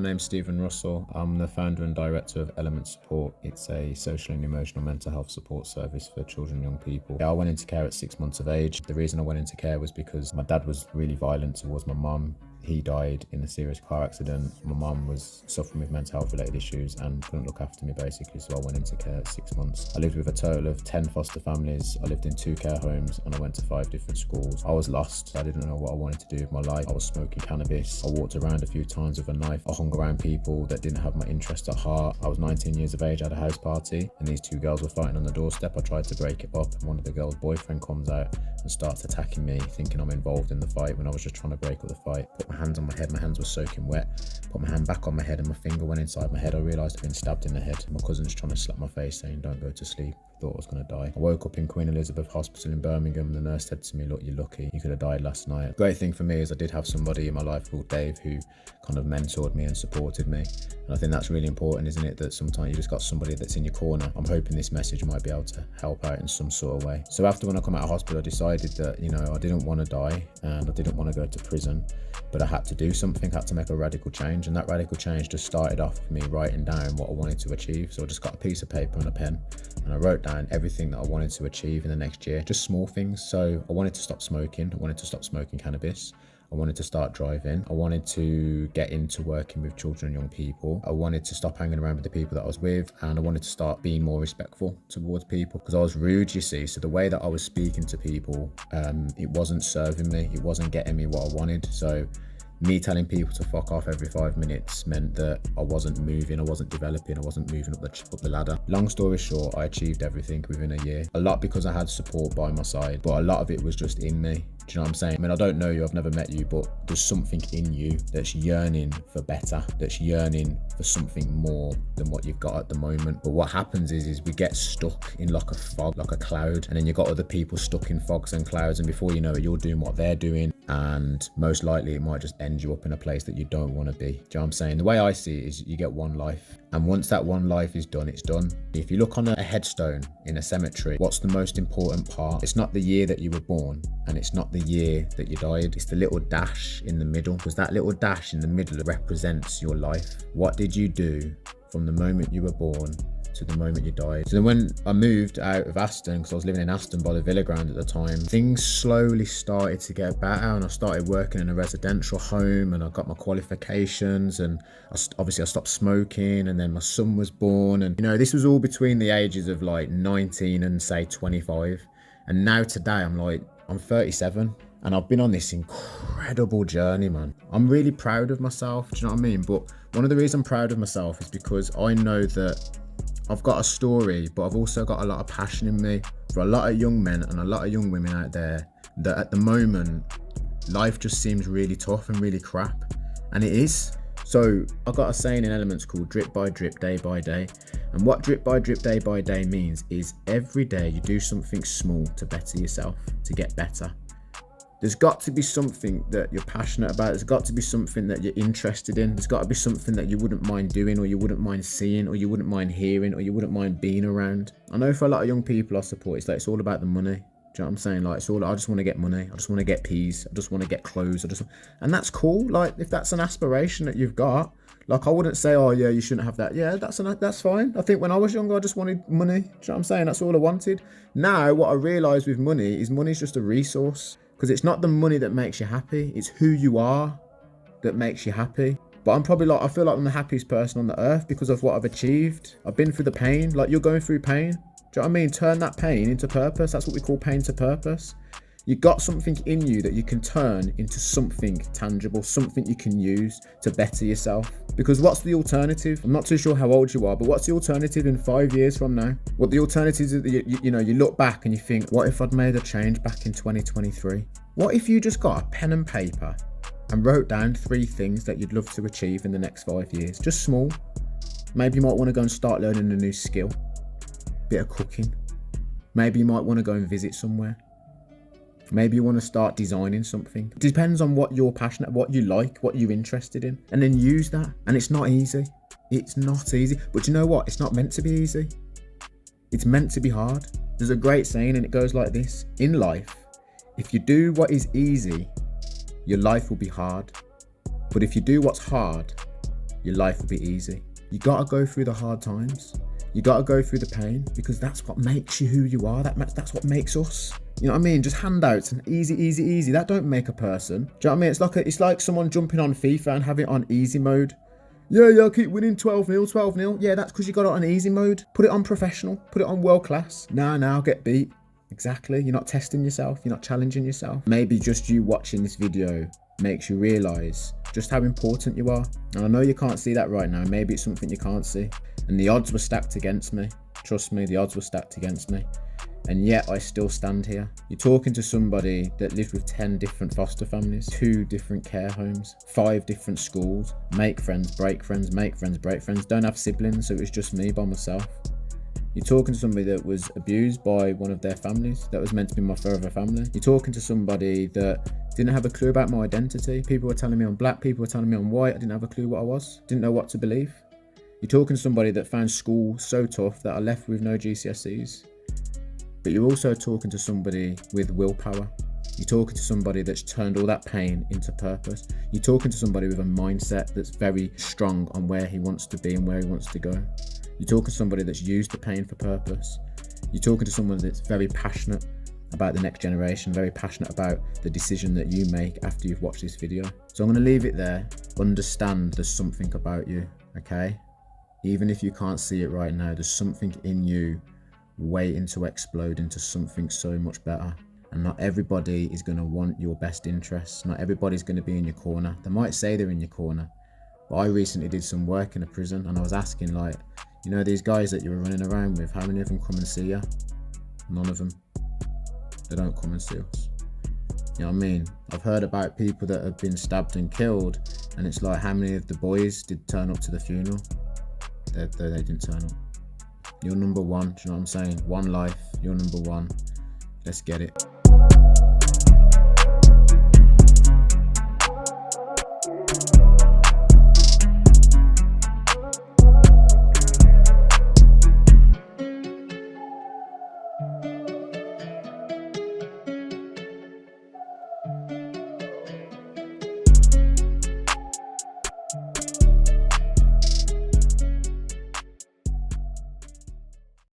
name's Stephen Russell. I'm the founder and director of Element Support. It's a social and emotional mental health support service for children and young people. I went into care at 6 months of age. The reason I went into care was because my dad was really violent towards my mum. He died in a serious car accident. My mum was suffering with mental health related issues and couldn't look after me basically, so I went into care at 6 months. I lived with a total of 10 foster families. I lived in 2 care homes and I went to 5 different schools. I was lost. I didn't know what I wanted to do with my life. I was smoking cannabis. I walked around a few times with a knife. I hung around people that didn't have my interest at heart. I was 19 years of age, I had a house party and these 2 girls were fighting on the doorstep. I tried to break it up and one of the girls' boyfriend comes out and starts attacking me, thinking I'm involved in the fight when I was just trying to break up the fight. Put my hands on my head, my hands were soaking wet. Put my hand back on my head and my finger went inside my head. I realised I'd been stabbed in the head. My cousin's trying to slap my face saying, "Don't go to sleep." Thought I was going to die. I woke up in Queen Elizabeth Hospital in Birmingham. The nurse said to me, "Look, you're lucky. You could have died last night." Great thing for me is I did have somebody in my life called Dave who kind of mentored me and supported me. And I think that's really important, isn't it? That sometimes you just got somebody that's in your corner. I'm hoping this message might be able to help out in some sort of way. So after when I come out of hospital, I decided that, I didn't want to die and I didn't want to go to prison, but I had to do something, had to make a radical change. And that radical change just started off with me writing down what I wanted to achieve. So I just got a piece of paper and a pen and I wrote down everything that I wanted to achieve in the next year, just small things. So I wanted to stop smoking. I wanted to stop smoking cannabis. I wanted to start driving. I wanted to get into working with children and young people. I wanted to stop hanging around with the people that I was with, and I wanted to start being more respectful towards people because I was rude, you see. So the way that I was speaking to people, it wasn't serving me. It wasn't getting me what I wanted. So me telling people to fuck off every 5 minutes meant that I wasn't moving, I wasn't developing, I wasn't moving up the ladder. Long story short, I achieved everything within a year. A lot because I had support by my side, but a lot of it was just in me. Do you know what I'm saying? I mean, I don't know you, I've never met you, but there's something in you that's yearning for better, that's yearning for something more than what you've got at the moment. But what happens is we get stuck in like a fog, like a cloud, and then you've got other people stuck in fogs and clouds, and before you know it, you're doing what they're doing, and most likely it might just end you up in a place that you don't want to be. Do you know what I'm saying? The way I see it is you get one life, and once that one life is done, it's done. If you look on a headstone in a cemetery, what's the most important part? It's not the year that you were born, and it's not the year that you died. It's the little dash in the middle, because that little dash in the middle represents your life. What did you do from the moment you were born to the moment you died? So then when I moved out of Aston, because I was living in Aston by the Villa Ground at the time, things slowly started to get better, and I started working in a residential home and I got my qualifications, and obviously I stopped smoking, and then my son was born, and this was all between the ages of like 19 and say 25. And now today I'm 37 and I've been on this incredible journey, man. I'm really proud of myself, do you know what I mean? But one of the reasons I'm proud of myself is because I know that I've got a story, but I've also got a lot of passion in me for a lot of young men and a lot of young women out there that at the moment, life just seems really tough and really crap. And it is. So I've got a saying in Elements called drip by drip, day by day. And what drip by drip, day by day means is every day you do something small to better yourself, to get better. There's got to be something that you're passionate about. There's got to be something that you're interested in. There's got to be something that you wouldn't mind doing, or you wouldn't mind seeing, or you wouldn't mind hearing, or you wouldn't mind being around. I know for a lot of young people I support, it's like it's all about the money. Do you know what I'm saying? Like it's all, I just want to get money. I just want to get peas. I just want to get clothes. And that's cool. Like if that's an aspiration that you've got, like I wouldn't say, oh yeah, you shouldn't have that. Yeah, that's fine. I think when I was younger, I just wanted money. Do you know what I'm saying? That's all I wanted. Now what I realise with money is money's just a resource. Because it's not the money that makes you happy, it's who you are that makes you happy. But I feel like I'm the happiest person on the earth because of what I've achieved. I've been through the pain, like you're going through pain. Do you know what I mean? Turn that pain into purpose. That's what we call pain to purpose. You got something in you that you can turn into something tangible, something you can use to better yourself. Because what's the alternative? I'm not too sure how old you are, but what's the alternative in 5 years from now? What the alternative is, you look back and you think, what if I'd made a change back in 2023? What if you just got a pen and paper and wrote down 3 things that you'd love to achieve in the next 5 years? Just small. Maybe you might want to go and start learning a new skill. Bit of cooking. Maybe you might want to go and visit somewhere. Maybe you want to start designing something. It depends on what you're passionate, what you like, what you're interested in, and then use that. And it's not easy. It's not easy. But you know what? It's not meant to be easy. It's meant to be hard. There's a great saying and it goes like this. In life, if you do what is easy, your life will be hard. But if you do what's hard, your life will be easy. You gotta go through the hard times. You gotta go through the pain, because that's what makes you who you are. That's what makes us. You know what I mean? Just handouts and easy. That don't make a person. Do you know what I mean? It's like someone jumping on FIFA and having it on easy mode. Yeah, I keep winning 12-0. Yeah, that's because you got it on easy mode. Put it on professional. Put it on world class. Nah, I'll get beat. Exactly. You're not testing yourself. You're not challenging yourself. Maybe just you watching this video makes you realise just how important you are. And I know you can't see that right now. Maybe it's something you can't see. And the odds were stacked against me. Trust me, the odds were stacked against me. And yet I still stand here. You're talking to somebody that lived with 10 different foster families, 2 different care homes, 5 different schools, make friends, break friends, make friends, break friends, don't have siblings, so it was just me by myself. You're talking to somebody that was abused by one of their families, that was meant to be my forever family. You're talking to somebody that didn't have a clue about my identity. People were telling me I'm black, people were telling me I'm white, I didn't have a clue what I was, didn't know what to believe. You're talking to somebody that found school so tough that I left with no GCSEs. But you're also talking to somebody with willpower. You're talking to somebody that's turned all that pain into purpose. You're talking to somebody with a mindset that's very strong on where he wants to be and where he wants to go. You're talking to somebody that's used the pain for purpose. You're talking to someone that's very passionate about the next generation, very passionate about the decision that you make after you've watched this video. So I'm going to leave it there. Understand there's something about you, okay? Even if you can't see it right now, there's something in you waiting to explode into something so much better. And not everybody is going to want your best interests. Not everybody's going to be in your corner. They might say they're in your corner, but I recently did some work in a prison, and I was asking, like, you know, these guys that you were running around with, how many of them come and see you? None of them. They don't come and see us. You know what I mean? I've heard about people that have been stabbed and killed, and it's like, how many of the boys did turn up to the funeral? They didn't turn up. You're number one, do you know what I'm saying? One life, you're number one. Let's get it.